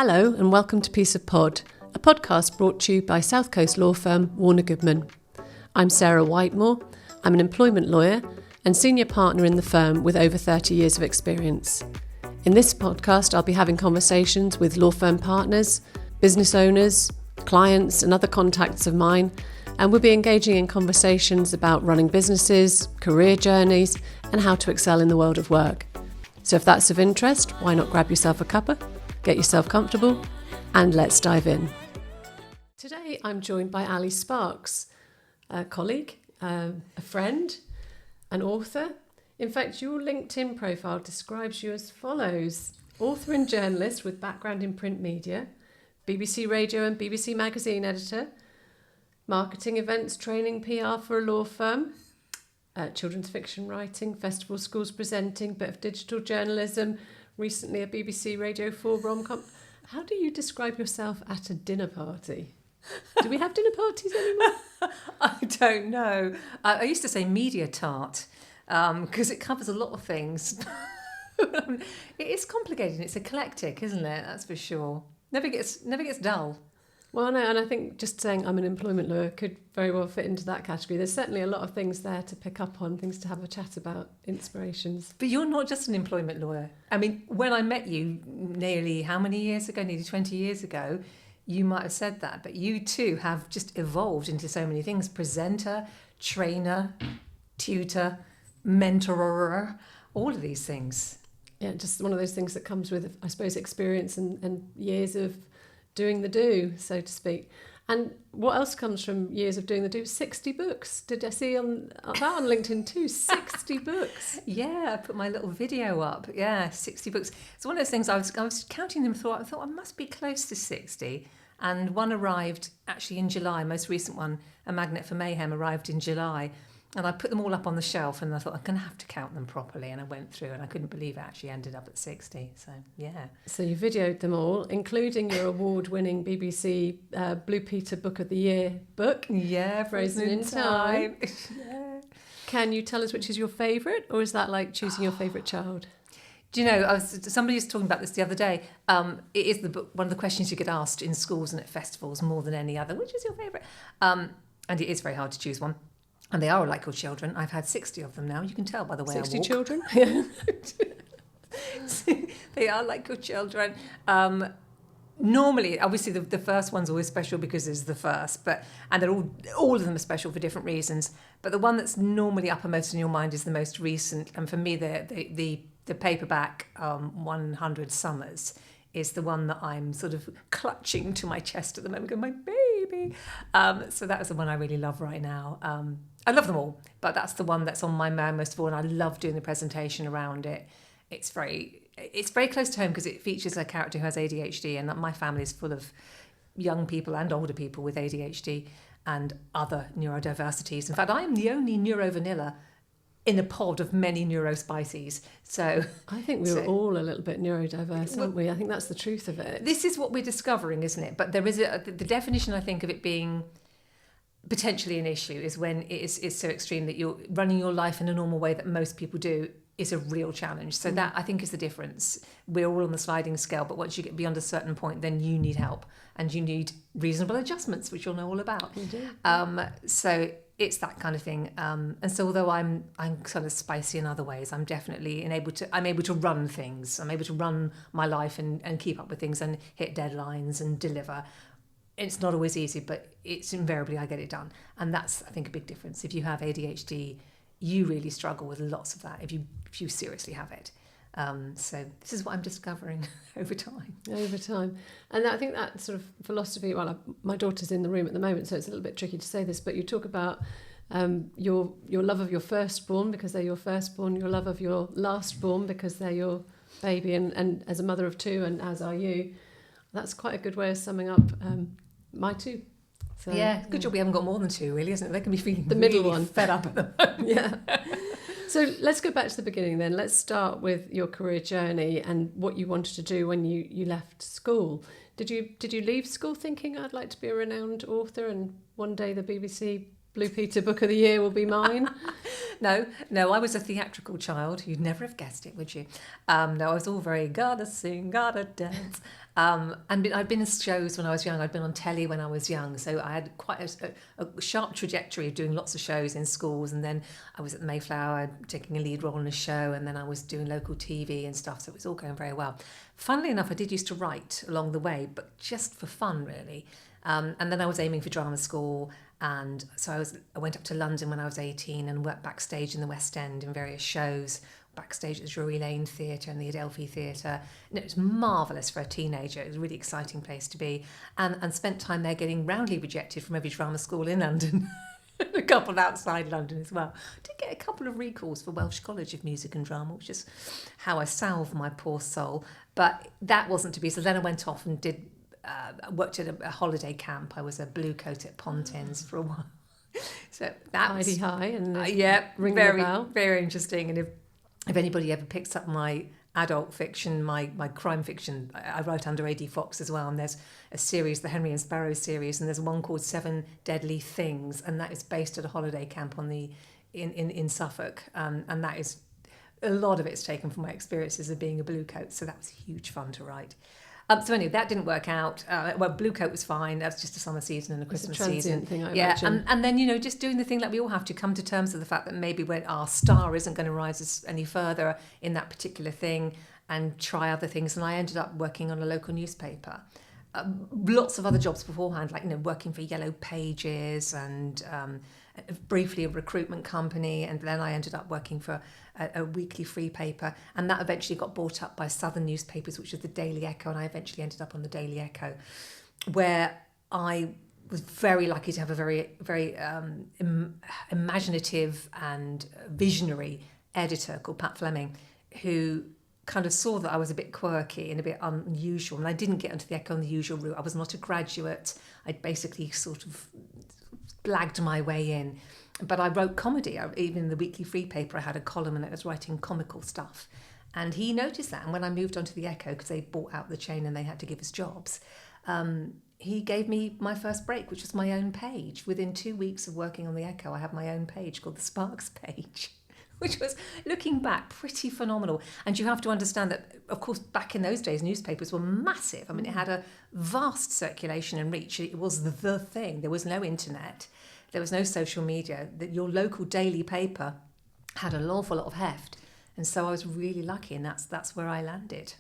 Hello and welcome to Piece of Pod, a podcast brought to you by South Coast law firm Warner Goodman. I'm Sarah Whitemore. I'm an employment lawyer and senior partner in the firm with over 30 years of experience. In this podcast, I'll be having conversations with law firm partners, business owners, clients and other contacts of mine, and we'll be engaging in conversations about running businesses, career journeys, and how to excel in the world of work. So if that's of interest, why not grab yourself a cuppa, get yourself comfortable, and let's dive in. Today I'm joined by Ali Sparks, a colleague, a friend, an author. In fact, your LinkedIn profile describes you as follows: author and journalist with background in print media, BBC Radio and BBC Magazine editor, marketing, events, training, PR for a law firm, children's fiction writing, festival schools presenting, bit of digital journalism, recently a BBC Radio 4 rom-com. How do you describe yourself at a dinner party? Do we have dinner parties anymore? I don't know. I used to say media tart because it covers a lot of things. It is complicated. It's eclectic, isn't it? That's for sure. Never gets dull. Well, no, and I think just saying I'm an employment lawyer could very well fit into that category. There's certainly a lot of things there to pick up on, things to have a chat about, inspirations. But you're not just an employment lawyer. I mean, when I met you nearly how many years ago? Nearly 20 years ago, you might have said that, but you too have just evolved into so many things: presenter, trainer, tutor, mentorer, all of these things. Yeah, just one of those things that comes with, I suppose, experience and years of doing the do, so to speak. And what else comes from years of doing the do? 60 books. Did I see on LinkedIn too? 60 books. Yeah, I put my little video up. Yeah, 60 books. It's one of those things I was counting them. I thought I must be close to 60. And one arrived actually in July. Most recent one, A Magnet for Mayhem, arrived in July. And I put them all up on the shelf and I thought I'm going to have to count them properly. And I went through and I couldn't believe it actually ended up at 60. So, yeah. So you videoed them all, including your award-winning BBC Blue Peter Book of the Year book. Yeah, Frozen in Time. Yeah. Can you tell us which is your favourite, or is that like choosing your favourite child? Do you know, somebody was talking about this the other day. It is the book, one of the questions you get asked in schools and at festivals more than any other. Which is your favourite? And it is very hard to choose one. And they are like your children. I've had 60 of them now. You can tell by the way I walk. 60 children? They are like your children. Normally, obviously, the first one's always special because it's the first, and they're all of them are special for different reasons. But the one that's normally uppermost in your mind is the most recent. And for me, the paperback 100 Summers is the one that I'm sort of clutching to my chest at the moment, going, my baby. So that is the one I really love right now. I love them all, but that's the one that's on my mind most of all, and I love doing the presentation around it. It's very close to home because it features a character who has ADHD, and my family is full of young people and older people with ADHD and other neurodiversities. In fact, I am the only neurovanilla in a pod of many neurospices. So I think we were all a little bit neurodiverse, aren't we? I think that's the truth of it. This is what we're discovering, isn't it? But there is the definition, I think, of it being potentially an issue is when it is so extreme that you're running your life in a normal way that most people do is a real challenge. So that, I think, is the difference. We're all on the sliding scale, but once you get beyond a certain point, then you need help and you need reasonable adjustments, which you'll know all about. You do. So it's that kind of thing. And so although I'm kind of spicy in other ways, I'm definitely I'm able to run things. I'm able to run my life and keep up with things and hit deadlines and deliver. It's not always easy, but it's invariably I get it done. And that's, I think, a big difference. If you have ADHD, you really struggle with lots of that if you seriously have it. So this is what I'm discovering over time. And I think that sort of philosophy, my daughter's in the room at the moment, so it's a little bit tricky to say this, but you talk about your love of your firstborn because they're your firstborn, your love of your lastborn because they're your baby, and as a mother of two, and as are you. That's quite a good way of summing up my two. So, yeah, good job we haven't got more than two, really, isn't it? They can be feeling the middle really one fed up at the moment. Yeah. So let's go back to the beginning then. Let's start with your career journey and what you wanted to do when you left school. Did you leave school thinking I'd like to be a renowned author and one day the BBC Blue Peter Book of the Year will be mine? No, I was a theatrical child. You'd never have guessed it, would you? No, I was all very gotta sing, gotta dance. I'd been in shows when I was young. I'd been on telly when I was young. So I had quite a sharp trajectory of doing lots of shows in schools. And then I was at the Mayflower taking a lead role in a show. And then I was doing local TV and stuff. So it was all going very well. Funnily enough, I did used to write along the way, but just for fun, really. And then I was aiming for drama school. And so I went up to London when I was 18 and worked backstage in the West End in various shows, backstage at the Drury Lane Theatre and the Adelphi Theatre. And it was marvellous for a teenager. It was a really exciting place to be. And spent time there getting roundly rejected from every drama school in London. A couple outside London as well. I did get a couple of recalls for Welsh College of Music and Drama, which is how I salve my poor soul. But that wasn't to be. So then I went off and worked at a holiday camp. I was a blue coat at Pontins for a while. So that was high and very, very interesting. And if anybody ever picks up my adult fiction, my crime fiction, I write under A.D. Fox as well. And there's a series, the Henry and Sparrow series, and there's one called 7 Deadly Things, and that is based at a holiday camp in Suffolk. And that is a lot of it's taken from my experiences of being a blue coat. So that was huge fun to write. So anyway, that didn't work out. Well, Blue Coat was fine. That was just a summer season and a Christmas season. Thing, I imagine. And then, just doing the thing that we all have to come to terms with the fact that maybe when our star isn't going to rise any further in that particular thing and try other things. And I ended up working on a local newspaper. Lots of other jobs beforehand, like, working for Yellow Pages and briefly a recruitment company. And then I ended up working for a weekly free paper, and that eventually got bought up by Southern newspapers, which was the Daily Echo, and I eventually ended up on the Daily Echo, where I was very lucky to have a very, very imaginative and visionary editor called Pat Fleming, who kind of saw that I was a bit quirky and a bit unusual, and I didn't get onto the Echo on the usual route. I was not a graduate. I'd basically sort of blagged my way in. But I wrote comedy. Even in the weekly free paper, I had a column and I was writing comical stuff. And he noticed that. And when I moved on to the Echo, because they bought out the chain and they had to give us jobs, he gave me my first break, which was my own page. Within 2 weeks of working on the Echo, I had my own page called the Sparks page, which was, looking back, pretty phenomenal. And you have to understand that, of course, back in those days, newspapers were massive. I mean, it had a vast circulation and reach. It was the thing. There was no internet. There was no social media. That your local daily paper had an awful lot of heft. And so I was really lucky, and that's where I landed.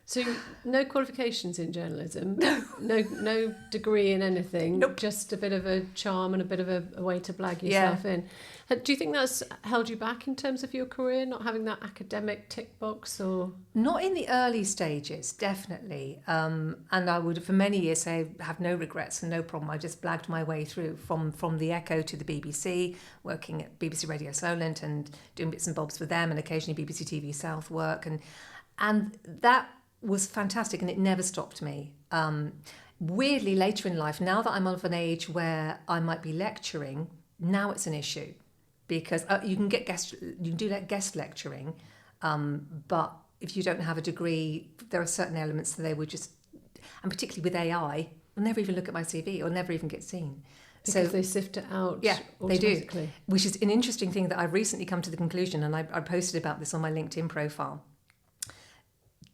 So no qualifications in journalism? No degree in anything? Nope. Just a bit of a charm and a bit of a way to blag yourself in. Do you think that's held you back in terms of your career, not having that academic tick box? Or Not in the early stages, definitely. And I would, for many years, say I have no regrets and no problem. I just blagged my way through from the Echo to the BBC, working at BBC Radio Solent and doing bits and bobs with them, and occasionally BBC TV South work. And that was fantastic, and it never stopped me. Weirdly, later in life, now that I'm of an age where I might be lecturing, now it's an issue, because you can do guest lecturing, but if you don't have a degree, there are certain elements that they would just, and particularly with AI, will never even look at my CV or never even get seen. Because they sift it out automatically. They do, which is an interesting thing that I've recently come to the conclusion, and I posted about this on my LinkedIn profile.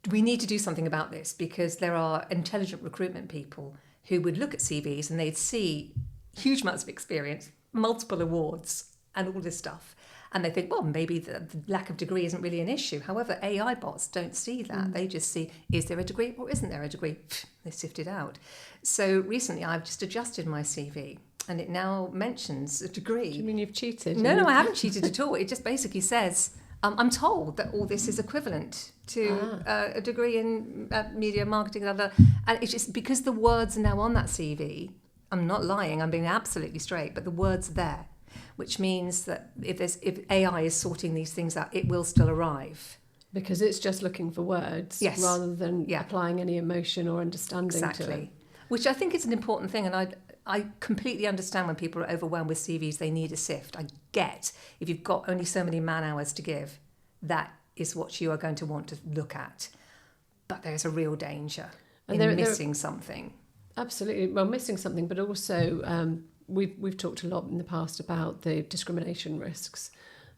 We need to do something about this, because there are intelligent recruitment people who would look at CVs and they'd see huge amounts of experience, multiple awards and all this stuff. And they think, well, maybe the lack of degree isn't really an issue. However, AI bots don't see that. They just see, is there a degree or isn't there a degree? They sift it out. So recently I've just adjusted my CV and it now mentions a degree. Do you mean you've cheated? No, I haven't cheated at all. It just basically says, I'm told that all this is equivalent to a degree in media marketing, and it's just because the words are now on that CV. I'm not lying, I'm being absolutely straight, but the words are there, which means that if AI is sorting these things out, it will still arrive. Because it's just looking for words rather than applying any emotion or understanding to it. Which I think is an important thing, and I completely understand when people are overwhelmed with CVs, they need a sift. I get if you've got only so many man hours to give, that is what you are going to want to look at. But there's a real danger in missing something. Absolutely. Well, missing something, but also we've talked a lot in the past about the discrimination risks.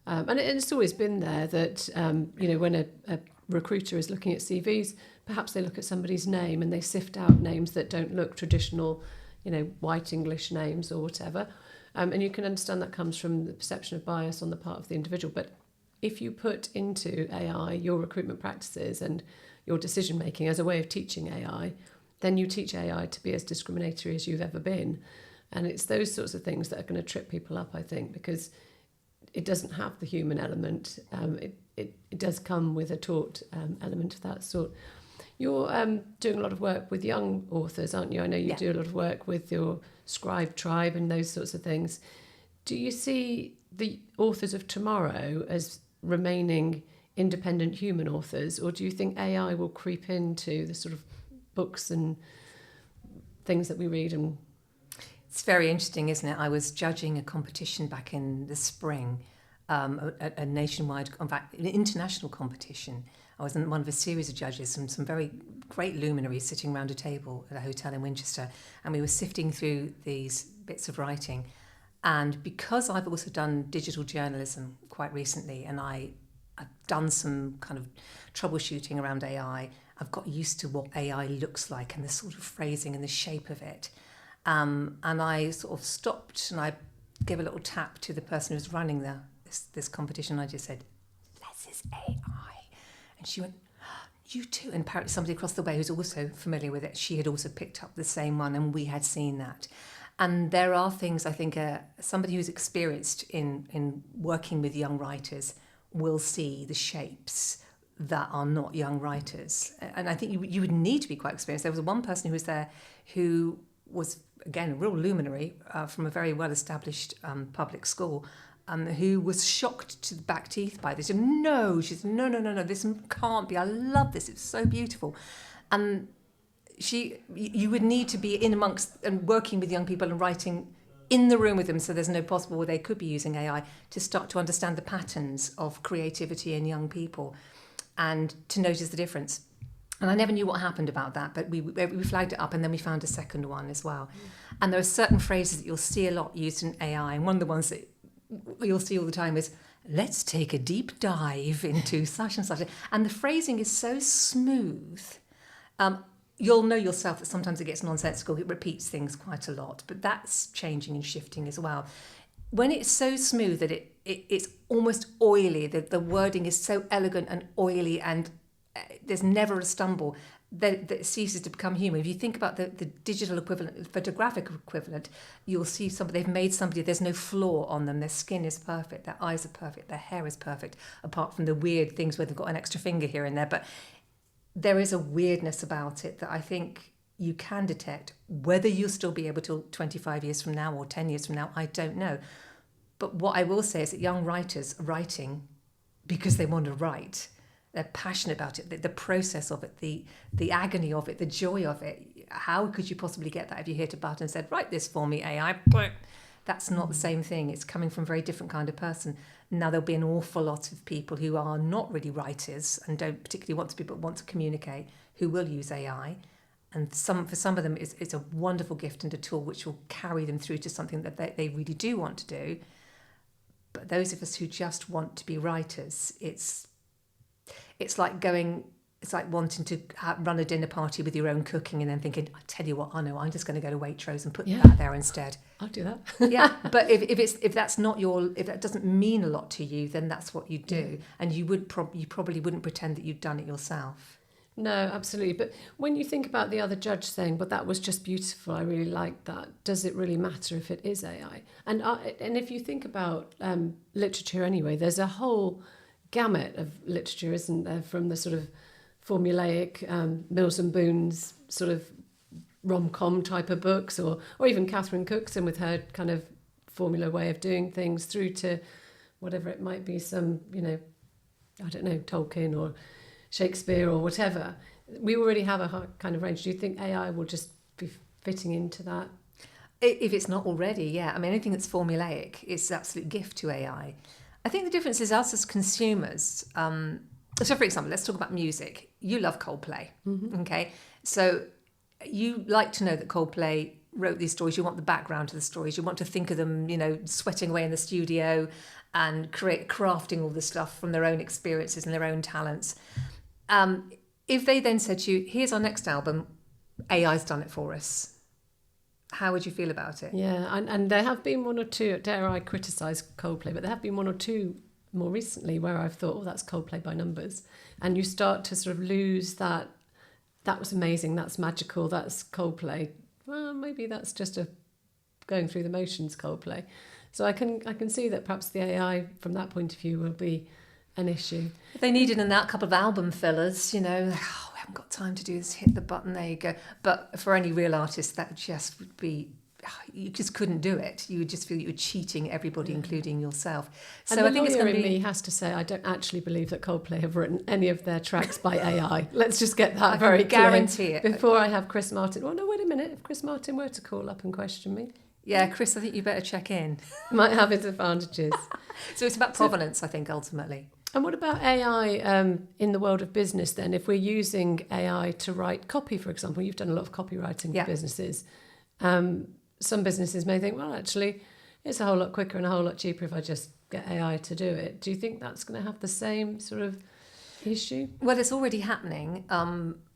And it's always been there that, when a recruiter is looking at CVs, perhaps they look at somebody's name and they sift out names that don't look traditional, white English names or whatever. And you can understand that comes from the perception of bias on the part of the individual. But if you put into AI your recruitment practices and your decision making as a way of teaching AI, then you teach AI to be as discriminatory as you've ever been. And it's those sorts of things that are going to trip people up, I think, because it doesn't have the human element. It does come with a taught element of that sort. You're doing a lot of work with young authors, aren't you? I know you do a lot of work with your scribe tribe and those sorts of things. Do you see the authors of tomorrow as remaining independent human authors, or do you think AI will creep into the sort of books and things that we read? And it's very interesting, isn't it? I was judging a competition back in the spring, a nationwide, in fact, an international competition. I was one of a series of judges, some very great luminaries sitting around a table at a hotel in Winchester, and we were sifting through these bits of writing. And because I've also done digital journalism quite recently, and I've done some kind of troubleshooting around AI, I've got used to what AI looks like and the sort of phrasing and the shape of it. And I sort of stopped and I gave a little tap to the person who was running this competition. I just said, "This is AI." And she went, "You too?" And apparently somebody across the way who's also familiar with it, she had also picked up the same one, and we had seen that. And there are things, I think, somebody who's experienced in working with young writers will see the shapes that are not young writers. And I think you would need to be quite experienced. There was one person who was there who was, again, a real luminary from a very well-established public school, who was shocked to the back teeth by this. She said, no, this can't be. I love this. It's so beautiful. And you would need to be in amongst and working with young people and writing in the room with them, so there's no possible way they could be using AI to start to understand the patterns of creativity in young people and to notice the difference. And I never knew what happened about that, but we flagged it up, and then we found a second one as well. And there are certain phrases that you'll see a lot used in AI, and one of the ones that you'll see all the time is, "Let's take a deep dive into such and such." And the phrasing is so smooth. You'll know yourself that sometimes it gets nonsensical, it repeats things quite a lot, but that's changing and shifting as well. When it's so smooth that it's almost oily, the wording is so elegant and oily, and there's never a stumble, that it ceases to become human. If you think about the digital equivalent, the photographic equivalent, you'll see they've made somebody, there's no flaw on them, their skin is perfect, their eyes are perfect, their hair is perfect, apart from the weird things where they've got an extra finger here and there. But there is a weirdness about it that I think you can detect. Whether you'll still be able to 25 years from now or 10 years from now, I don't know. But what I will say is that young writers are writing because they want to write. They're passionate about it, the process of it, the agony of it, the joy of it. How could you possibly get that if you hit a button and said, "Write this for me, AI"? That's not the same thing. It's coming from a very different kind of person. Now, there'll be an awful lot of people who are not really writers and don't particularly want to be, but want to communicate, who will use AI. And for some of them, it's a wonderful gift and a tool which will carry them through to something that they really do want to do. But those of us who just want to be writers, it's like wanting to run a dinner party with your own cooking and then thinking, "I tell you what, I know, I'm just going to go to Waitrose and put that there instead." I'll do that. Yeah, but if that's not if that doesn't mean a lot to you, then that's what you do, and you probably wouldn't pretend that you'd done it yourself. No, absolutely. But when you think about the other judge saying, "But that was just beautiful, I really liked that," does it really matter if it is AI? And if you think about literature anyway, there's a whole gamut of literature, isn't there, from the sort of formulaic Mills and Boon's sort of rom-com type of books, or even Catherine Cookson with her kind of formula way of doing things, through to whatever it might be, some, I don't know, Tolkien or Shakespeare or whatever. We already have a kind of range. Do you think AI will just be fitting into that? If it's not already, yeah. I mean, anything that's formulaic is an absolute gift to AI. I think the difference is us as consumers. So, for example, let's talk about music. You love Coldplay, okay? So you like to know that Coldplay wrote these stories. You want the background to the stories. You want to think of them, sweating away in the studio and crafting all the stuff from their own experiences and their own talents. if they then said to you, here's our next album, AI's done it for us, how would you feel about it? Yeah, and there have been one or two, dare I criticise Coldplay, but there have been one or two more recently where I've thought, oh, that's Coldplay by numbers. And you start to sort of lose that was amazing, that's magical, that's Coldplay. Well, maybe that's just a going through the motions Coldplay. So I can see that perhaps the AI from that point of view will be an issue. If they needed a couple of album fillers, we haven't got time to do this, hit the button, there you go. But for any real artist, that just would be, you just couldn't do it. You would just feel you were cheating everybody, including yourself. So I think it's going to be... me has to say, I don't actually believe that Coldplay have written any of their tracks by AI. Let's just get that very clear. I guarantee it. Before I have Chris Martin. Well, no, wait a minute. If Chris Martin were to call up and question me. Yeah, Chris, I think you better check in. Might have its advantages. So it's about provenance, I think, ultimately. And what about AI in the world of business then? If we're using AI to write copy, for example, you've done a lot of copywriting for businesses. Some businesses may think, well, actually, it's a whole lot quicker and a whole lot cheaper if I just get AI to do it. Do you think that's going to have the same sort of issue? Well, it's already happening.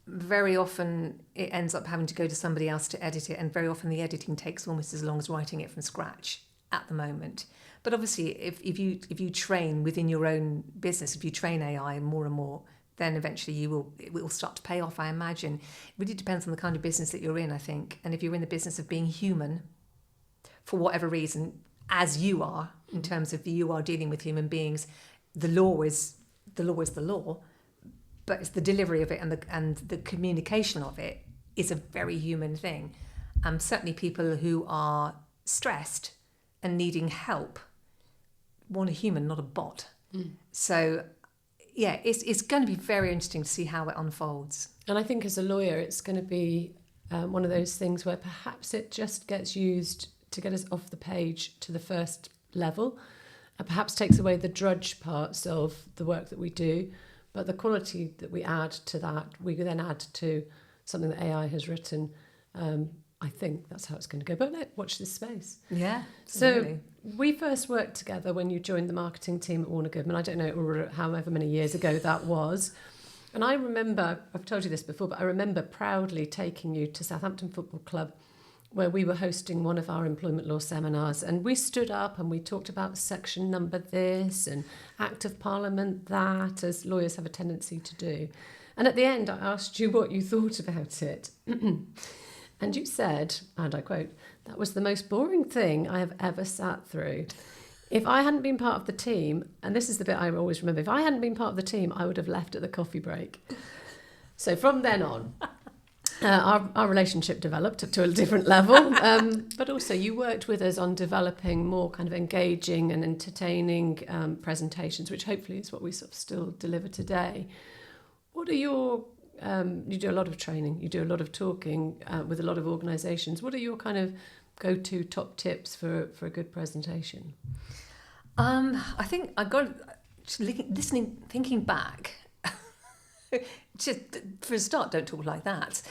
Very often it ends up having to go to somebody else to edit it, and very often the editing takes almost as long as writing it from scratch at the moment. But obviously, if you train within your own business, if you train AI more and more, then eventually it will start to pay off, I imagine. It really depends on the kind of business that you're in, I think. And if you're in the business of being human, for whatever reason, as you are, in terms of you are dealing with human beings, the law is the law, but it's the delivery of it and the communication of it is a very human thing. Certainly people who are stressed and needing help want a human, not a bot. So yeah, it's going to be very interesting to see how it unfolds. And I think as a lawyer, it's going to be one of those things where perhaps it just gets used to get us off the page to the first level, and perhaps takes away the drudge parts of the work that we do, but the quality that we add to that, we then add to something that AI has written. I think that's how it's going to go. But watch this space. Yeah. So we first worked together when you joined the marketing team at Warner Goodman. I don't know however many years ago that was. And I remember, I've told you this before, but I remember proudly taking you to Southampton Football Club, where we were hosting one of our employment law seminars. And we stood up and we talked about section number this and Act of Parliament that, as lawyers have a tendency to do. And at the end, I asked you what you thought about it. And you said, and I quote, "That was the most boring thing I have ever sat through. If I hadn't been part of the team," and this is the bit I always remember, "if I hadn't been part of the team, I would have left at the coffee break." So from then on, our relationship developed to a different level. But also you worked with us on developing more kind of engaging and entertaining presentations, which hopefully is what we sort of still deliver today. What are your... you do a lot of training, you do a lot of talking with a lot of organisations. What are your kind of go-to top tips for a good presentation? I think I got thinking back. Just for a start, don't talk like that.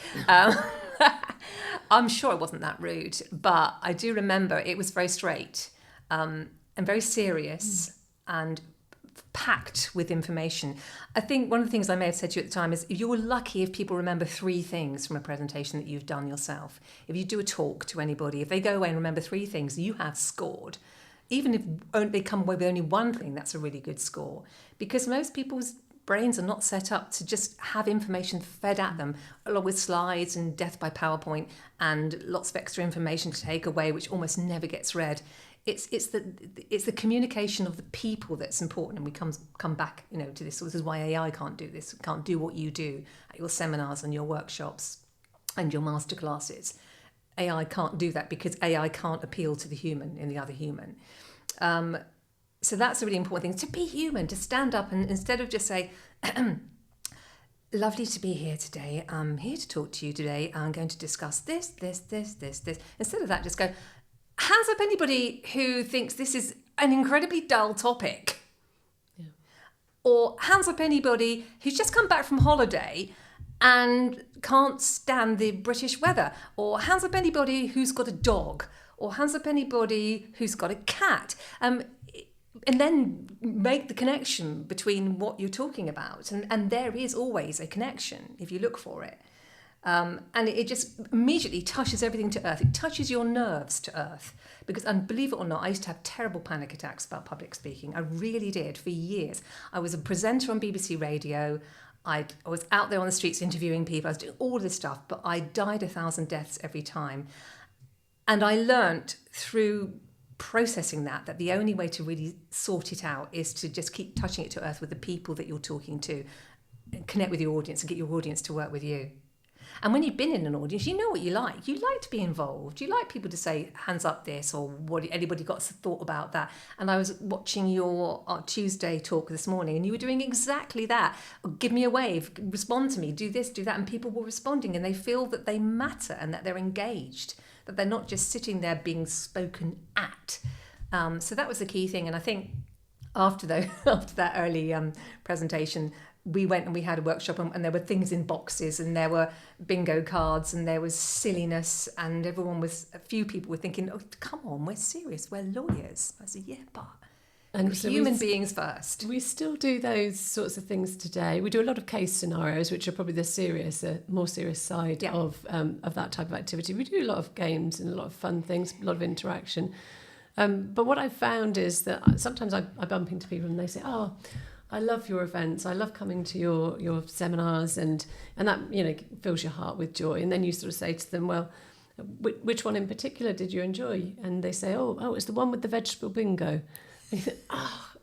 I'm sure it wasn't that rude, but I do remember it was very straight and very serious and packed with information. I think one of the things I may have said to you at the time is you're lucky if people remember 3 things from a presentation that you've done yourself. If you do a talk to anybody, if they go away and remember 3 things, you have scored. Even if they come away with only 1 thing, that's a really good score. Because most people's brains are not set up to just have information fed at them, along with slides and death by PowerPoint and lots of extra information to take away, which almost never gets read. It's the communication of the people that's important, and we come back to this. So this is why AI can't do this. It can't do what you do at your seminars and your workshops and your masterclasses. AI can't do that because AI can't appeal to the human in the other human. So that's a really important thing, to be human, to stand up and instead of just say, "Lovely to be here today. I'm here to talk to you today. I'm going to discuss this. Instead of that, just go, hands up anybody who thinks this is an incredibly dull topic. Yeah. Or hands up anybody who's just come back from holiday and can't stand the British weather. Or hands up anybody who's got a dog. Or hands up anybody who's got a cat. then make the connection between what you're talking about. And there is always a connection if you look for it. And it just immediately touches everything to earth. It touches your nerves to earth. Because, and believe it or not, I used to have terrible panic attacks about public speaking. I really did for years. I was a presenter on BBC Radio. I was out there on the streets interviewing people. I was doing all this stuff, but I died 1,000 deaths every time. And I learnt through processing that the only way to really sort it out is to just keep touching it to earth with the people that you're talking to, and connect with your audience and get your audience to work with you. And when you've been in an audience, you know what you like. You like to be involved. You like people to say, hands up this, or what anybody got a thought about that. And I was watching your Tuesday talk this morning, and you were doing exactly that. Give me a wave, respond to me, do this, do that. And people were responding, and they feel that they matter and that they're engaged, that they're not just sitting there being spoken at. So that was the key thing. And I think after that early presentation, we went and we had a workshop, and there were things in boxes, and there were bingo cards, and there was silliness, and a few people were thinking, oh, come on, we're serious, we're lawyers. I said, yeah, but and so human beings first. We still do those sorts of things today. We do a lot of case scenarios, which are probably the more serious side of that type of activity. We do a lot of games and a lot of fun things, a lot of interaction. But what I've found is that sometimes I bump into people and they say, oh, I love your events. I love coming to your seminars, and that fills your heart with joy. And then you sort of say to them, well, which one in particular did you enjoy? And they say, oh, it's the one with the vegetable bingo. And you think,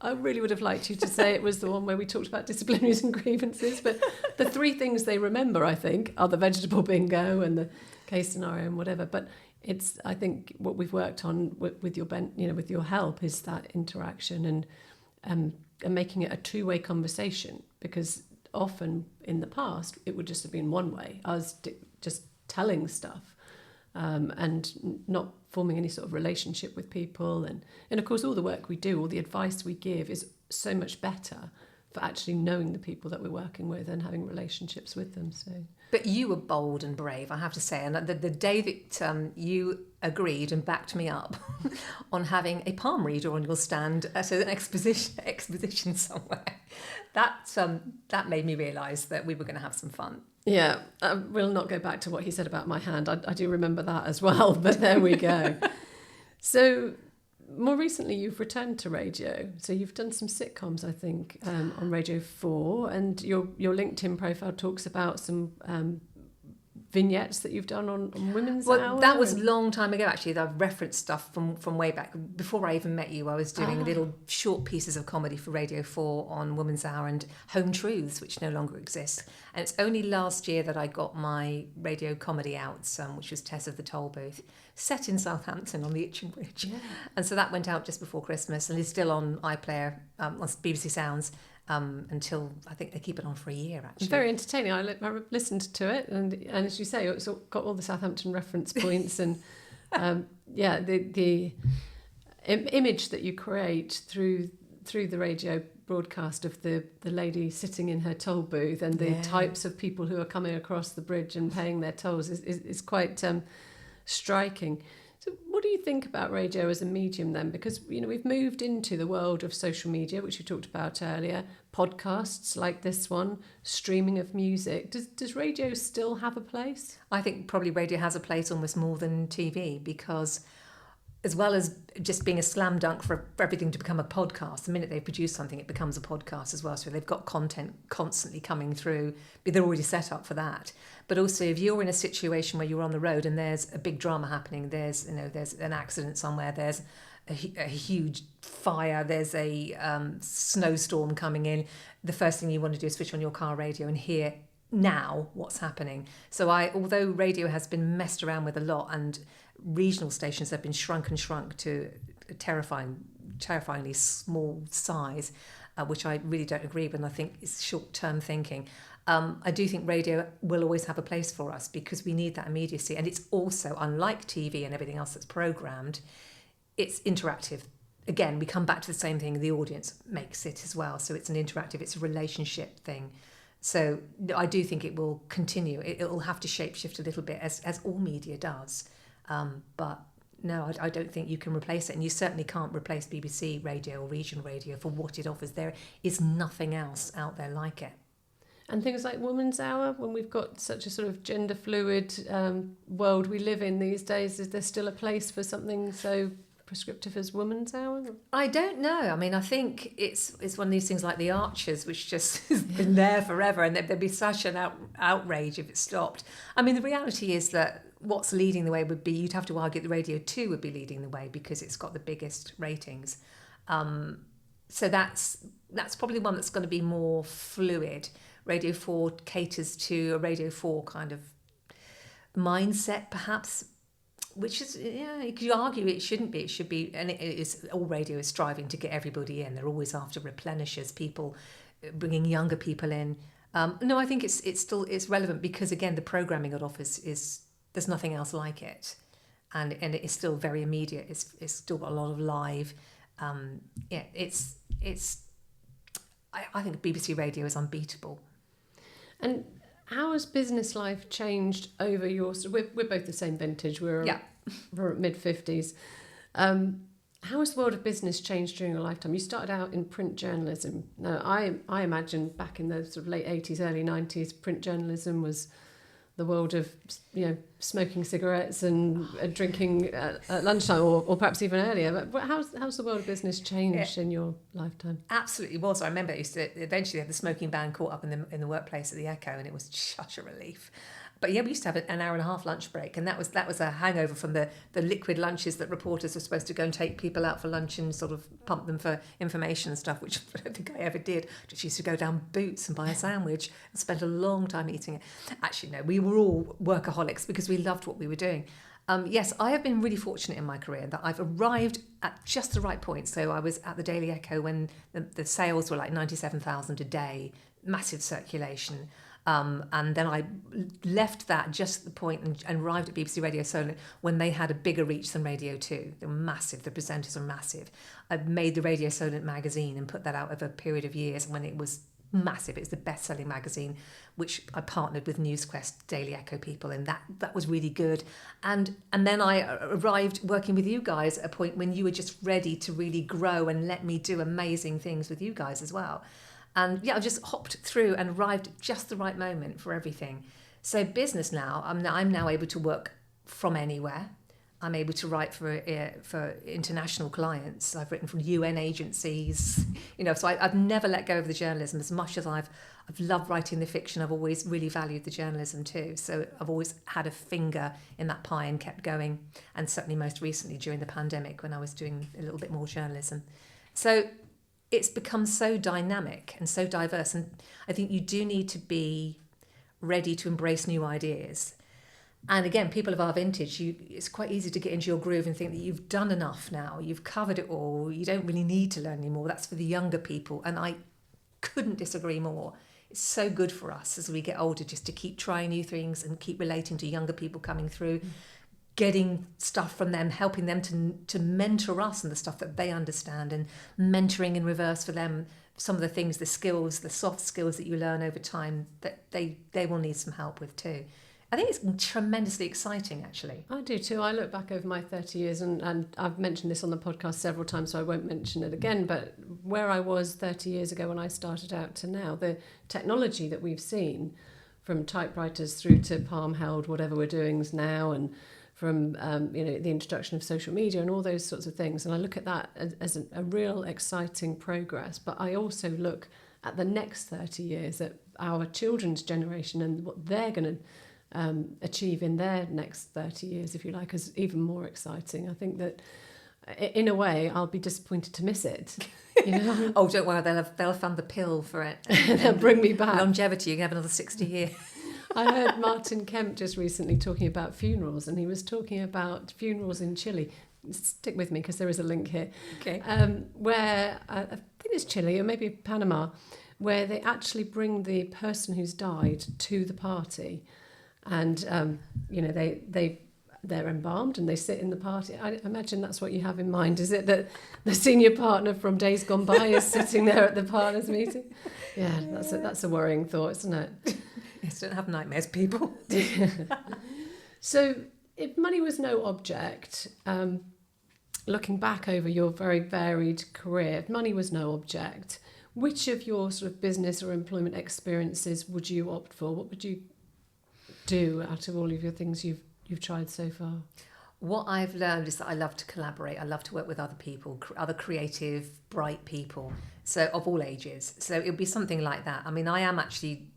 I really would have liked you to say it was the one where we talked about disciplinaries and grievances. But the three things they remember, I think, are the vegetable bingo and the case scenario and whatever. But it's, I think, what we've worked on with your help is that interaction and making it a two-way conversation, because often in the past it would just have been one way. I was just telling stuff and not forming any sort of relationship with people. And of course, all the work we do, all the advice we give is so much better for actually knowing the people that we're working with and having relationships with them. So, but you were bold and brave, I have to say. And the day that you agreed and backed me up on having a palm reader on your stand at an exposition somewhere, that made me realise that we were going to have some fun. Yeah, we'll not go back to what he said about my hand. I do remember that as well, but there we go. So more recently, you've returned to radio. So you've done some sitcoms, I think, on Radio 4, and your LinkedIn profile talks about some vignettes that you've done on Women's Hour. Well, that was a long time ago, actually. That I've referenced stuff from way back. Before I even met you, I was doing little short pieces of comedy for Radio 4 on Women's Hour and Home Truths, which no longer exists. And it's only last year that I got my radio comedy out, which was Tess of the Toll Booth, set in Southampton on the Itchen Bridge. Yeah. And so that went out just before Christmas and is still on iPlayer, on BBC Sounds, until I think they keep it on for a year, actually. It's very entertaining. I listened to it, and as you say, it's got all the Southampton reference points, and the image that you create through the radio broadcast of the lady sitting in her toll booth and the types of people who are coming across the bridge and paying their tolls is quite striking. So what do you think about radio as a medium then? Because, we've moved into the world of social media, which you talked about earlier, podcasts like this one, streaming of music. Does radio still have a place? I think probably radio has a place almost more than TV, because as well as just being a slam dunk for everything to become a podcast, the minute they produce something, it becomes a podcast as well. So they've got content constantly coming through, but they're already set up for that. But also, if you're in a situation where you're on the road and there's a big drama happening, there's an accident somewhere, there's a huge fire, there's a snowstorm coming in, the first thing you want to do is switch on your car radio and hear now what's happening. So although radio has been messed around with a lot, and regional stations have been shrunk to a terrifyingly small size, which I really don't agree with, and I think it's short-term thinking. I do think radio will always have a place for us, because we need that immediacy, and it's also, unlike TV and everything else that's programmed, it's interactive. Again, we come back to the same thing, the audience makes it as well, so it's an interactive, it's a relationship thing. So I do think it will continue. It will have to shapeshift a little bit, as all media does. But no, I don't think you can replace it. And you certainly can't replace BBC radio or regional radio for what it offers. There is nothing else out there like it. And things like Woman's Hour, when we've got such a sort of gender fluid world we live in these days, is there still a place for something so prescriptive as Woman's Hour? I don't know. I mean, I think it's one of these things like the Archers, which just has been there forever, and there'd be such an outrage if it stopped. I mean, the reality is that what's leading the way would be, you'd have to argue that Radio 2 would be leading the way because it's got the biggest ratings. So that's probably one that's going to be more fluid. Radio 4 caters to a Radio 4 kind of mindset, perhaps, which is, you could argue it shouldn't be. It should be, and it is, all radio is striving to get everybody in. They're always after replenishers, people, bringing younger people in. No, I think it's relevant because, again, the programming it offers there's nothing else like it. And it is still very immediate. It's still got a lot of live. I think BBC Radio is unbeatable. And how has business life changed over your... We're both the same vintage. We're mid-50s. How has the world of business changed during your lifetime? You started out in print journalism. Now, I imagine back in the sort of late 80s, early 90s, print journalism was the world of, smoking cigarettes and drinking at lunchtime, or perhaps even earlier. But how's the world of business changed in your lifetime? Absolutely was. I remember it used to eventually have the smoking ban caught up in the workplace at the Echo, and it was such a relief. But yeah, we used to have an hour and a half lunch break, and that was a hangover from the liquid lunches that reporters were supposed to go and take people out for lunch and sort of pump them for information and stuff, which I don't think I ever did. Just used to go down Boots and buy a sandwich and spent a long time eating it. Actually, no, we were all workaholics because we loved what we were doing. Yes, I have been really fortunate in my career that I've arrived at just the right point. So I was at the Daily Echo when the sales were like 97,000 a day, massive circulation. And then I left that just at the point and arrived at BBC Radio Solent when they had a bigger reach than Radio 2. They were massive. The presenters were massive. I made the Radio Solent magazine and put that out over a period of years when it was massive. It was the best-selling magazine, which I partnered with NewsQuest Daily Echo people, and that was really good. And then I arrived working with you guys at a point when you were just ready to really grow and let me do amazing things with you guys as well. And yeah, I just hopped through and arrived at just the right moment for everything. So business now, I'm now able to work from anywhere. I'm able to write for international clients. I've written from UN agencies, so I've never let go of the journalism. As much as I've loved writing the fiction, I've always really valued the journalism too. So I've always had a finger in that pie and kept going. And certainly most recently during the pandemic when I was doing a little bit more journalism. So it's become so dynamic and so diverse. And I think you do need to be ready to embrace new ideas. And again, people of our vintage, it's quite easy to get into your groove and think that you've done enough now. You've covered it all. You don't really need to learn anymore. That's for the younger people. And I couldn't disagree more. It's so good for us as we get older just to keep trying new things and keep relating to younger people coming through, getting stuff from them, helping them to mentor us and the stuff that they understand, and mentoring in reverse for them some of the things, the skills, the soft skills that you learn over time that they will need some help with too. I think it's tremendously exciting, actually. I do too. I look back over my 30 years, and I've mentioned this on the podcast several times, so I won't mention it again, but where I was 30 years ago when I started out to now, the technology that we've seen, from typewriters through to palm-held, whatever we're doing now, and from the introduction of social media and all those sorts of things. And I look at that as a real exciting progress. But I also look at the next 30 years, at our children's generation and what they're going to achieve in their next 30 years, if you like, is even more exciting. I think that in a way I'll be disappointed to miss it. Oh, don't worry, they'll have found the pill for it. They'll bring me back. Longevity, you can have another 60 years. I heard Martin Kemp just recently talking about funerals, and he was talking about funerals in Chile. Stick with me because there is a link here. Okay. Where I think it's Chile or maybe Panama, where they actually bring the person who's died to the party, and they're embalmed and they sit in the party. I imagine that's what you have in mind. Is it that the senior partner from days gone by is sitting there at the partners' meeting? Yeah, that's a worrying thought, isn't it? Yes, don't have nightmares, people. So if money was no object, looking back over your very varied career, if money was no object, which of your sort of business or employment experiences would you opt for? What would you do out of all of your things you've tried so far? What I've learned is that I love to collaborate. I love to work with other people, other creative, bright people, so of all ages. So it would be something like that. I mean, I am actually,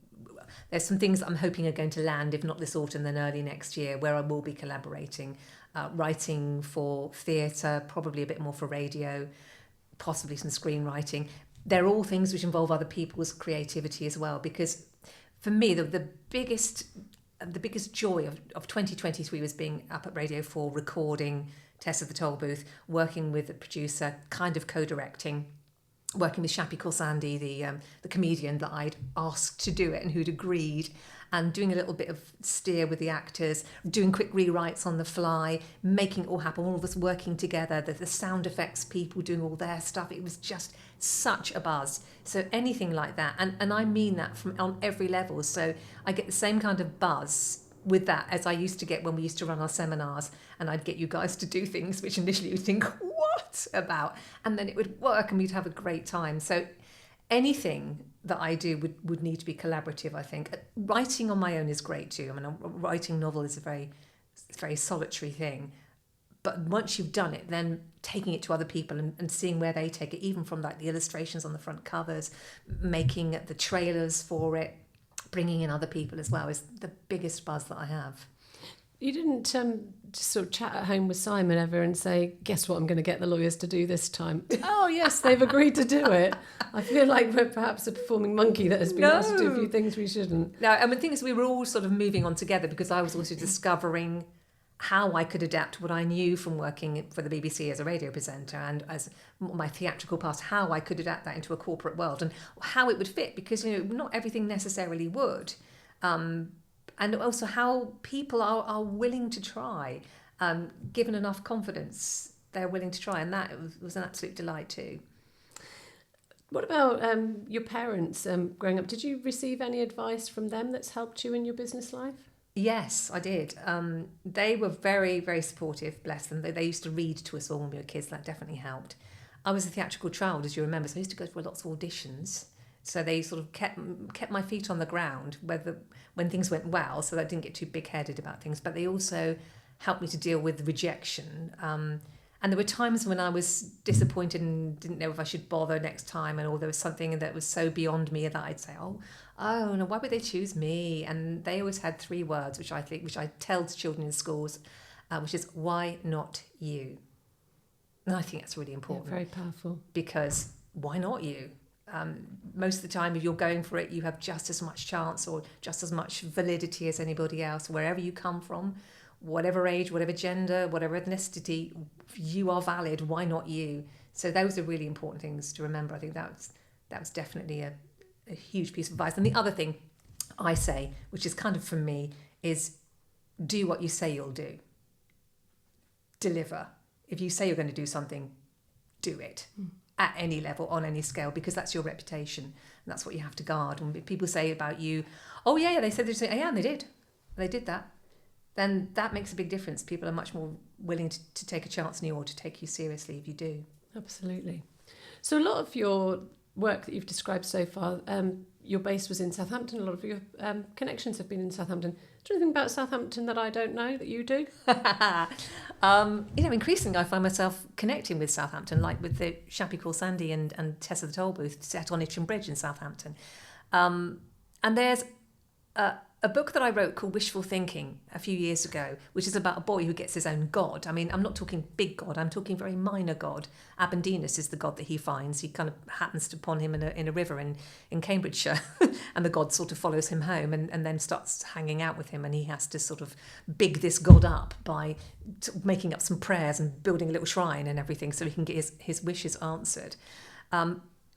there's some things that I'm hoping are going to land, if not this autumn, then early next year, where I will be collaborating, writing for theatre, probably a bit more for radio, possibly some screenwriting. They're all things which involve other people's creativity as well, because for me, the biggest joy of 2023 was being up at Radio 4, recording Tess of the Toll Booth, working with the producer, kind of co-directing, working with Shappy Corsandi, the comedian that I'd asked to do it and who'd agreed, and doing a little bit of steer with the actors, doing quick rewrites on the fly, making it all happen, all of us working together, the sound effects people doing all their stuff. It was just such a buzz. So anything like that, and I mean that from on every level. So I get the same kind of buzz with that as I used to get when we used to run our seminars, and I'd get you guys to do things which initially you'd think, what about? And then it would work and we'd have a great time. So anything that I do would need to be collaborative, I think. Writing on my own is great too. I mean, writing novel is a very solitary thing. But once you've done it, then taking it to other people and seeing where they take it, even from like the illustrations on the front covers, making the trailers for it, bringing in other people as well, is the biggest buzz that I have. You didn't just sort of chat at home with Simon ever and say, guess what I'm going to get the lawyers to do this time? Oh, yes, they've agreed to do it. I feel like we're perhaps a performing monkey that has been asked to do a few things we shouldn't. No, I mean, the thing is, we were all sort of moving on together, because I was also discovering how I could adapt what I knew from working for the BBC as a radio presenter and as my theatrical past, how I could adapt that into a corporate world and how it would fit, because, you know, not everything necessarily would. And also how people are willing to try, given enough confidence, they're willing to try. And that was an absolute delight too. What about your parents growing up? Did you receive any advice from them that's helped you in your business life? Yes, I did. They were very, very supportive, bless them. They used to read to us all when we were kids. That definitely helped. I was a theatrical child, as you remember, so I used to go for lots of auditions. So they sort of kept my feet on the ground when things went well, so that I didn't get too big-headed about things. But they also helped me to deal with rejection. And there were times when I was disappointed and didn't know if I should bother next time, or there was something that was so beyond me that I'd say, oh no, why would they choose me? And they always had 3 words, which I tell to children in schools, which is, why not you? And I think that's really important. Yeah, very powerful. Because why not you? Most of the time, if you're going for it, you have just as much chance or just as much validity as anybody else, wherever you come from, whatever age, whatever gender, whatever ethnicity, you are valid. Why not you? So those are really important things to remember. I think that was definitely a huge piece of advice. And the other thing I say, which is kind of from me, is do what you say you'll do. Deliver. If you say you're going to do something, do it. At any level, on any scale, because that's your reputation and that's what you have to guard. And if people say about you, oh yeah, they said this, yeah, and they did that, then that makes a big difference. People are much more willing to take a chance on you or to take you seriously if you do. Absolutely. So a lot of your work that you've described so far, your base was in Southampton. A lot of your connections have been in Southampton. Do you know anything about Southampton that I don't know that you do? Increasingly I find myself connecting with Southampton, like with the Shappy Corsandi and Tess of the Toll Booth set on Itchen Bridge in Southampton. And there's a book that I wrote called Wishful Thinking a few years ago, which is about a boy who gets his own god. I mean, I'm not talking big god, I'm talking very minor god. Abendinus is the god that he finds. He kind of happens upon him in a river in Cambridgeshire, and the god sort of follows him home and then starts hanging out with him, and he has to sort of big this god up by making up some prayers and building a little shrine and everything so he can get his wishes answered.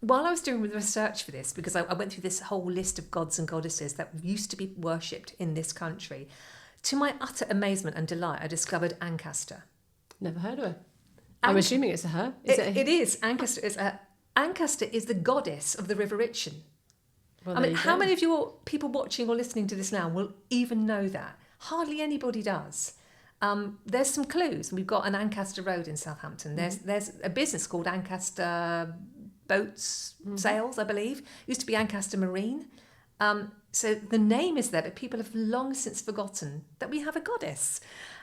While I was doing the research for this, because I went through this whole list of gods and goddesses that used to be worshipped in this country, to my utter amazement and delight, I discovered Ancaster. Never heard of her. I'm assuming it's a her. It is. Ancaster is the goddess of the River Itchen. Well, I mean, how many of your people watching or listening to this now will even know that? Hardly anybody does. there's some clues. We've got an Ancaster Road in Southampton. There's a business called Ancaster Boats Sales, I believe. It used to be Ancaster Marine. So the name is there, but people have long since forgotten that we have a goddess.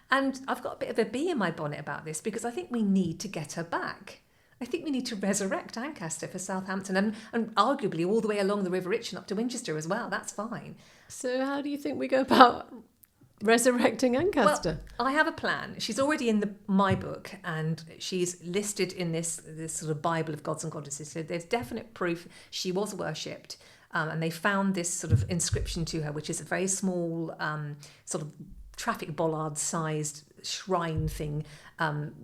And I've got a bit of a bee in my bonnet about this because I think we need to get her back. I think we need to resurrect Ancaster for Southampton and arguably all the way along the River Itchen up to Winchester as well. That's fine. So how do you think we go about resurrecting Ancaster? Well, I have a plan. She's already in my book, and she's listed in this sort of Bible of gods and goddesses. So there's definite proof she was worshipped. And they found this sort of inscription to her, which is a very small sort of traffic bollard-sized shrine thing.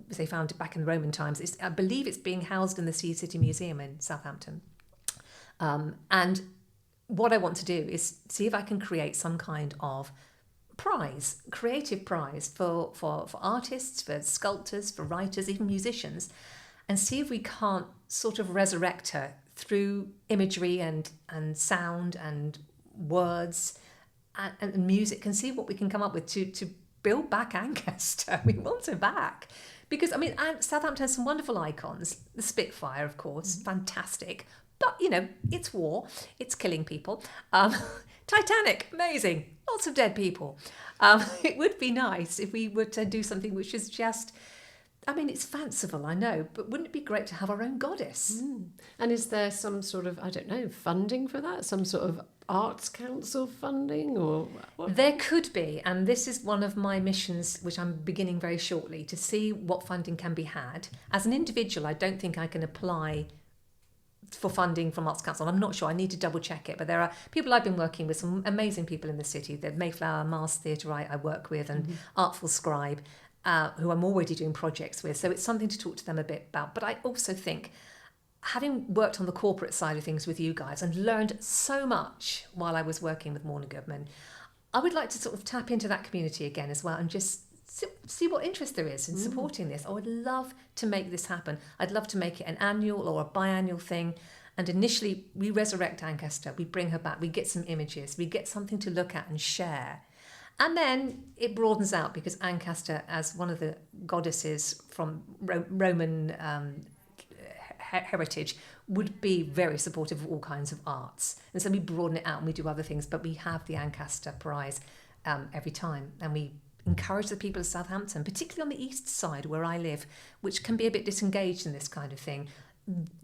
They found it back in the Roman times. I believe it's being housed in the Sea City Museum in Southampton. And what I want to do is see if I can create some kind of prize, creative prize for artists, for sculptors, for writers, even musicians, and see if we can't sort of resurrect her through imagery and sound and words and music, and see what we can come up with to build back Ancaster. We want her back. Because, I mean, Southampton has some wonderful icons. The Spitfire, of course, fantastic. But, you know, it's war. It's killing people. Titanic, amazing. Lots of dead people. It would be nice if we were to do something which is just... I mean, it's fanciful, I know, but wouldn't it be great to have our own goddess? And is there some sort of, I don't know, funding for that? Some sort of Arts Council funding or what? There could be, and this is one of my missions, which I'm beginning very shortly, to see what funding can be had. As an individual, I don't think I can apply for funding from Arts Council. I'm not sure, I need to double check it, but there are people I've been working with, some amazing people in the city. The Mayflower Mass Theatre I work with, and Artful Scribe, who I'm already doing projects with. So it's something to talk to them a bit about. But I also think, having worked on the corporate side of things with you guys and learned so much while I was working with Warner Goodman, I would like to sort of tap into that community again as well and just see what interest there is in supporting this. I would love to make this happen. I'd love to make it an annual or a biannual thing. And initially, we resurrect Ancaster, we bring her back, we get some images, we get something to look at and share. And then it broadens out, because Ancaster, as one of the goddesses from Roman heritage, would be very supportive of all kinds of arts. And so we broaden it out and we do other things, but we have the Ancaster Prize every time. And we encourage the people of Southampton, particularly on the east side where I live, which can be a bit disengaged in this kind of thing.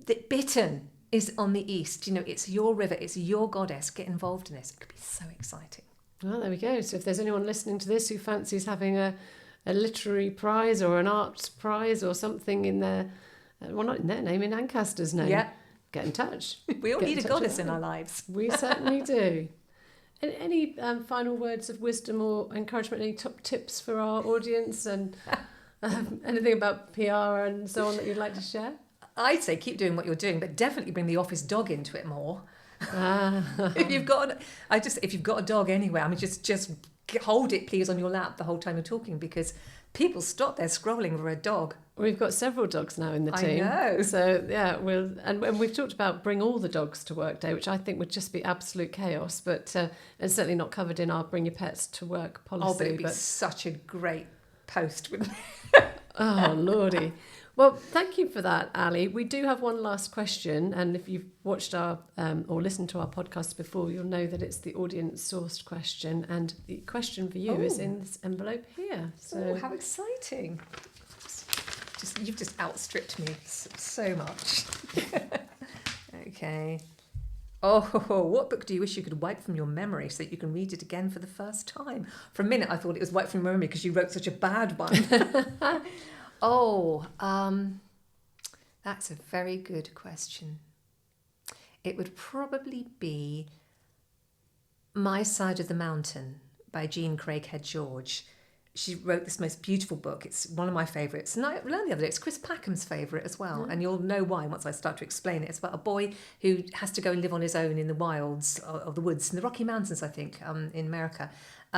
Bittern is on the east. You know, it's your river, it's your goddess. Get involved in this. It could be so exciting. Well, there we go. So if there's anyone listening to this who fancies having a literary prize or an arts prize or something in their, well, not in their name, in Ancaster's name, get in touch. We all need a goddess in our lives. We certainly do. Any final words of wisdom or encouragement, any top tips for our audience, and anything about PR and so on that you'd like to share? I'd say keep doing what you're doing, but definitely bring the office dog into it more. If you've got a dog anyway, I mean, just hold it please on your lap the whole time you're talking, because people stop their scrolling for a dog. We've got several dogs now in the team. I know. So yeah, and we've talked about bring all the dogs to work day, which I think would just be absolute chaos, but it's certainly not covered in our bring your pets to work policy. Oh, but it'd be such a great post, wouldn't it? Oh lordy. Well, thank you for that, Ali. We do have one last question, and if you've watched our or listened to our podcast before, you'll know that it's the audience-sourced question, and the question for you is in this envelope here. So, how exciting! You've just outstripped me so much. Okay. Oh, what book do you wish you could wipe from your memory so that you can read it again for the first time? For a minute, I thought it was wiped from your memory because you wrote such a bad one. That's a very good question. It would probably be My Side of the Mountain by Jean Craighead George. She wrote this most beautiful book. It's one of my favourites. And I learned the other day, it's Chris Packham's favourite as well. And you'll know why once I start to explain it. It's about a boy who has to go and live on his own in the wilds of the woods, in the Rocky Mountains, I think, in America.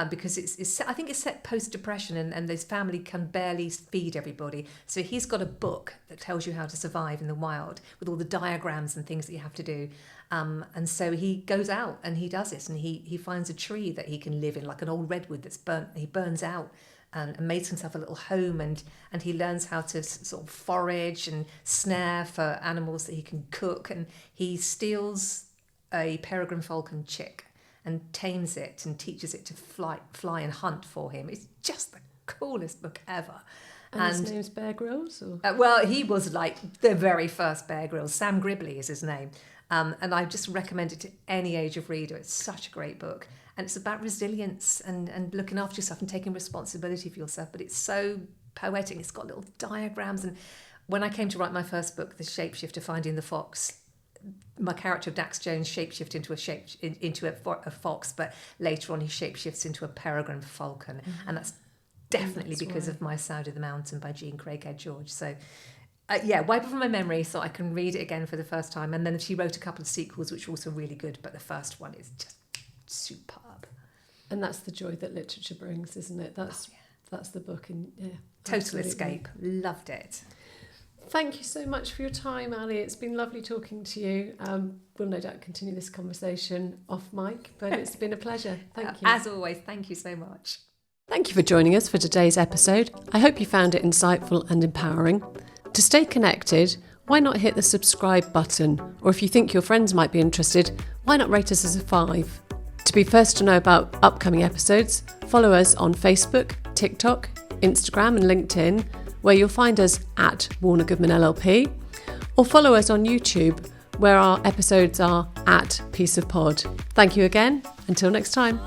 Because I think it's set post-Depression, and his family can barely feed everybody. So he's got a book that tells you how to survive in the wild with all the diagrams and things that you have to do. And so he goes out and he does this, and he finds a tree that he can live in, like an old redwood that's burnt. He burns out and made himself a little home, and he learns how to sort of forage and snare for animals that he can cook, and he steals a peregrine falcon chick and tames it and teaches it to fly and hunt for him. It's just the coolest book ever. And his name's Bear Grylls? Or? Well, he was like the very first Bear Grylls. Sam Gribley is his name. And I just recommend it to any age of reader. It's such a great book. And it's about resilience and looking after yourself and taking responsibility for yourself. But it's so poetic. It's got little diagrams. And when I came to write my first book, The Shapeshifter, Finding the Fox, my character of Dax Jones shapeshifts into a fox, but later on he shapeshifts into a peregrine falcon. Mm-hmm. And that's definitely because of My Side of the Mountain by Jean Craighead George. So wipe it from my memory so I can read it again for the first time. And then she wrote a couple of sequels which were also really good, but the first one is just superb. And that's the joy that literature brings, isn't it? That's the book. And Total absolutely. escape. Loved it. Thank you so much for your time, Ali. It's been lovely talking to you. We'll no doubt continue this conversation off mic, but it's been a pleasure. Thank you. As always, thank you so much. Thank you for joining us for today's episode. I hope you found it insightful and empowering. To stay connected, why not hit the subscribe button? Or if you think your friends might be interested, why not rate us as a 5? To be first to know about upcoming episodes, follow us on Facebook, TikTok, Instagram and LinkedIn, where you'll find us at Warner Goodman LLP, or follow us on YouTube, where our episodes are at Piece of Pod. Thank you again. Until next time.